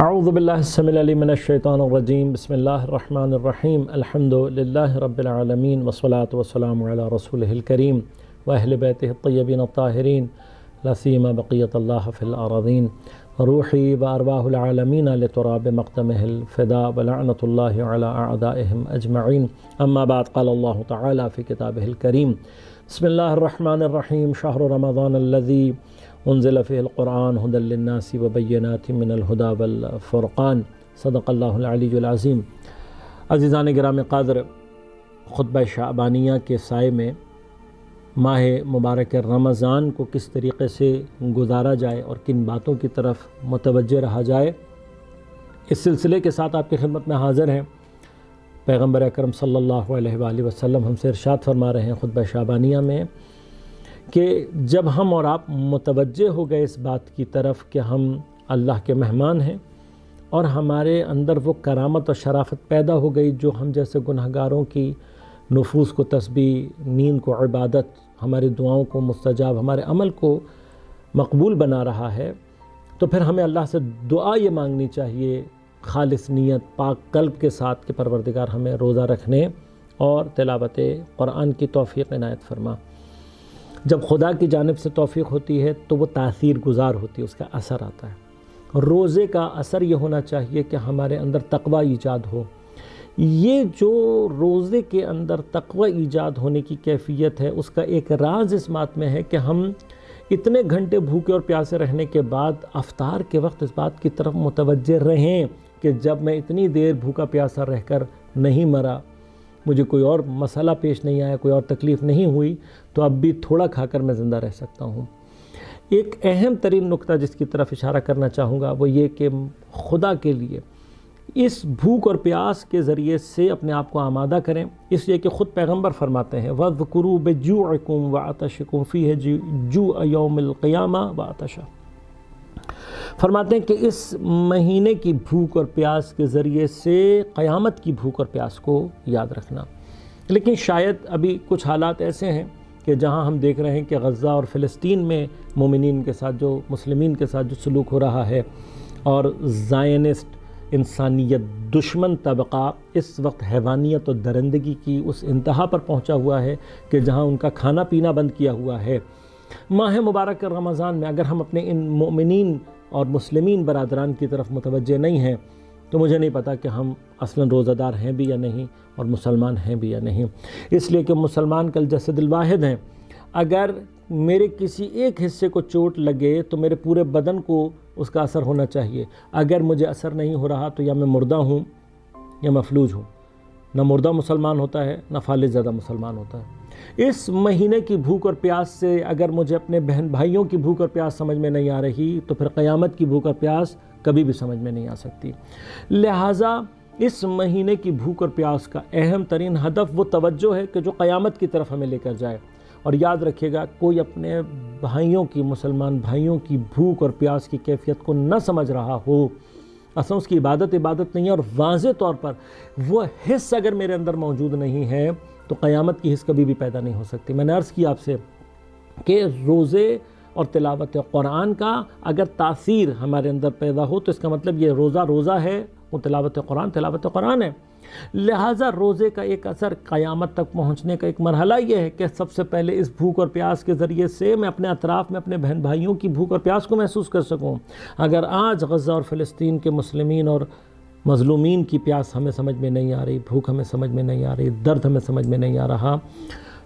اعوذ باللہ السمیع العلیم من الشیطان الرجیم بسم اللہ الرحمن الرحیم الحمد للہ رب العالمین والصلاة والسلام علی رسولہ الکریم واہل بیتہ الطیبین الطاہرین لا سیما بقیۃ اللہ فی الارضین روحی وارواح العالمین لتراب مقدمہ الفداء ولعنۃ اللہ علی اعدائہم اجمعین اما بعد قال اللہ تعالی فی کتابہ الکریم بسم اللہ الرحمن الرحیم شہر رمضان الذی انزل فیہ القرآن ھدی للناس وبینات من الہدی والفرقان صدق اللہ العلی العظیم۔ عزیزان گرامی قدر، خطبہ شعبانیہ کے سائے میں ماہ مبارک رمضان کو کس طریقے سے گزارا جائے اور کن باتوں کی طرف متوجہ رہا جائے، اس سلسلے کے ساتھ آپ کی خدمت میں حاضر ہیں۔ پیغمبر اکرم صلی اللہ علیہ وآلہ وسلم ہم سے ارشاد فرما رہے ہیں خطبہ شعبانیہ میں کہ جب ہم اور آپ متوجہ ہو گئے اس بات کی طرف کہ ہم اللہ کے مہمان ہیں اور ہمارے اندر وہ کرامت اور شرافت پیدا ہو گئی جو ہم جیسے گنہگاروں کی نفوس کو تسبیح، نیند کو عبادت، ہماری دعاؤں کو مستجاب، ہمارے عمل کو مقبول بنا رہا ہے، تو پھر ہمیں اللہ سے دعا یہ مانگنی چاہیے خالص نیت، پاک قلب کے ساتھ کہ پروردگار ہمیں روزہ رکھنے اور تلاوت قرآن کی توفیق عنایت فرما۔ جب خدا کی جانب سے توفیق ہوتی ہے تو وہ تاثیر گزار ہوتی ہے، اس کا اثر آتا ہے۔ روزے کا اثر یہ ہونا چاہیے کہ ہمارے اندر تقوی ایجاد ہو۔ یہ جو روزے کے اندر تقوی ایجاد ہونے کی کیفیت ہے، اس کا ایک راز اس بات میں ہے کہ ہم اتنے گھنٹے بھوکے اور پیاسے رہنے کے بعد افطار کے وقت اس بات کی طرف متوجہ رہیں کہ جب میں اتنی دیر بھوکا پیاسا رہ کر نہیں مرا، مجھے کوئی اور مسئلہ پیش نہیں آیا، کوئی اور تکلیف نہیں ہوئی، تو اب بھی تھوڑا کھا کر میں زندہ رہ سکتا ہوں۔ ایک اہم ترین نقطہ جس کی طرف اشارہ کرنا چاہوں گا وہ یہ کہ خدا کے لیے اس بھوک اور پیاس کے ذریعے سے اپنے آپ کو آمادہ کریں، اس لیے کہ خود پیغمبر فرماتے ہیں وَاذْكُرُوا بِجُوعِكُمْ وَعَطَشِكُمْ فِيهِ جُوعَ يَوْمِ الْقِيَامَةِ وَعَطَشَ۔ فرماتے ہیں کہ اس مہینے کی بھوک اور پیاس کے ذریعے سے قیامت کی بھوک اور پیاس کو یاد رکھنا۔ لیکن شاید ابھی کچھ حالات ایسے ہیں کہ جہاں ہم دیکھ رہے ہیں کہ غزہ اور فلسطین میں مومنین کے ساتھ مسلمین کے ساتھ جو سلوک ہو رہا ہے، اور زائنسٹ انسانیت دشمن طبقہ اس وقت حیوانیت اور درندگی کی اس انتہا پر پہنچا ہوا ہے کہ جہاں ان کا کھانا پینا بند کیا ہوا ہے۔ ماہ مبارک رمضان میں اگر ہم اپنے ان مومنین اور مسلمین برادران کی طرف متوجہ نہیں ہیں تو مجھے نہیں پتا کہ ہم اصلاً روزہ دار ہیں بھی یا نہیں اور مسلمان ہیں بھی یا نہیں، اس لیے کہ مسلمان کل جسد الواحد ہیں۔ اگر میرے کسی ایک حصے کو چوٹ لگے تو میرے پورے بدن کو اس کا اثر ہونا چاہیے۔ اگر مجھے اثر نہیں ہو رہا تو یا میں مردہ ہوں یا مفلوج ہوں۔ نہ مردہ مسلمان ہوتا ہے نہ فالج زدہ مسلمان ہوتا ہے۔ اس مہینے کی بھوک اور پیاس سے اگر مجھے اپنے بہن بھائیوں کی بھوک اور پیاس سمجھ میں نہیں آ رہی تو پھر قیامت کی بھوک اور پیاس کبھی بھی سمجھ میں نہیں آ سکتی۔ لہٰذا اس مہینے کی بھوک اور پیاس کا اہم ترین ہدف وہ توجہ ہے کہ جو قیامت کی طرف ہمیں لے کر جائے۔ اور یاد رکھیے گا، کوئی اپنے بھائیوں کی، مسلمان بھائیوں کی بھوک اور پیاس کی کیفیت کو نہ سمجھ رہا ہو، اصلا اس کی عبادت نہیں ہے، اور واضح طور پر وہ حص اگر میرے اندر موجود نہیں ہے تو قیامت کی حص کبھی بھی پیدا نہیں ہو سکتی۔ میں نے عرض کیا آپ سے کہ روزے اور تلاوت قرآن کا اگر تاثیر ہمارے اندر پیدا ہو تو اس کا مطلب یہ روزہ ہے، وہ تلاوت قرآن ہے۔ لہٰذا روزے کا ایک اثر قیامت تک پہنچنے کا ایک مرحلہ یہ ہے کہ سب سے پہلے اس بھوک اور پیاس کے ذریعے سے میں اپنے اطراف میں اپنے بہن بھائیوں کی بھوک اور پیاس کو محسوس کر سکوں۔ اگر آج غزہ اور فلسطین کے مسلمین اور مظلومین کی پیاس ہمیں سمجھ میں نہیں آ رہی، بھوک ہمیں سمجھ میں نہیں آ رہی، درد ہمیں سمجھ میں نہیں آ رہا،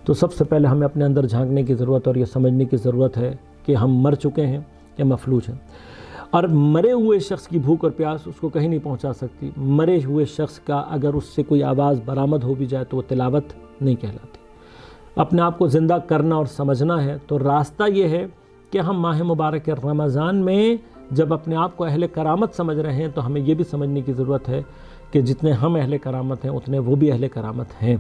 تو سب سے پہلے ہمیں اپنے اندر جھانکنے کی ضرورت اور یہ سمجھنے کی ضرورت ہے کہ ہم مر چکے ہیں یا مفلوج ہیں۔ اور مرے ہوئے شخص کی بھوک اور پیاس اس کو کہیں نہیں پہنچا سکتی۔ مرے ہوئے شخص کا اگر اس سے کوئی آواز برآمد ہو بھی جائے تو وہ تلاوت نہیں کہلاتی۔ اپنے آپ کو زندہ کرنا اور سمجھنا ہے تو راستہ یہ ہے کہ ہم ماہ مبارک رمضان میں جب اپنے آپ کو اہل کرامت سمجھ رہے ہیں تو ہمیں یہ بھی سمجھنے کی ضرورت ہے کہ جتنے ہم اہل کرامت ہیں اتنے وہ بھی اہل کرامت ہیں،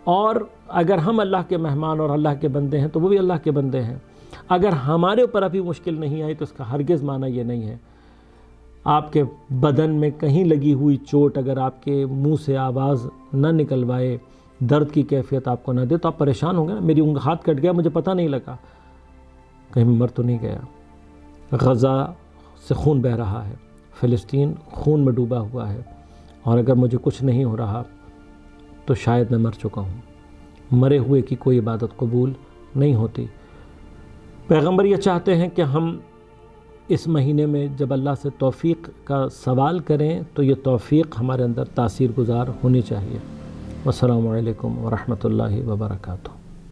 اور اگر ہم اللہ کے مہمان اور اللہ کے بندے ہیں تو وہ بھی اللہ کے بندے ہیں۔ اگر ہمارے اوپر ابھی مشکل نہیں آئی تو اس کا ہرگز معنی یہ نہیں ہے۔ آپ کے بدن میں کہیں لگی ہوئی چوٹ اگر آپ کے منہ سے آواز نہ نکلوائے، درد کی کیفیت آپ کو نہ دے تو آپ پریشان ہوں گے نا، میری ہاتھ کٹ گیا مجھے پتہ نہیں لگا، کہیں میں مر تو نہیں گیا۔ غزہ سے خون بہہ رہا ہے، فلسطین خون میں ڈوبا ہوا ہے، اور اگر مجھے کچھ نہیں ہو رہا تو شاید میں مر چکا ہوں۔ مرے ہوئے کی کوئی عبادت قبول نہیں ہوتی۔ پیغمبر یہ چاہتے ہیں کہ ہم اس مہینے میں جب اللہ سے توفیق کا سوال کریں تو یہ توفیق ہمارے اندر تاثیر گزار ہونی چاہیے۔ والسلام علیکم ورحمۃ اللہ وبرکاتہ۔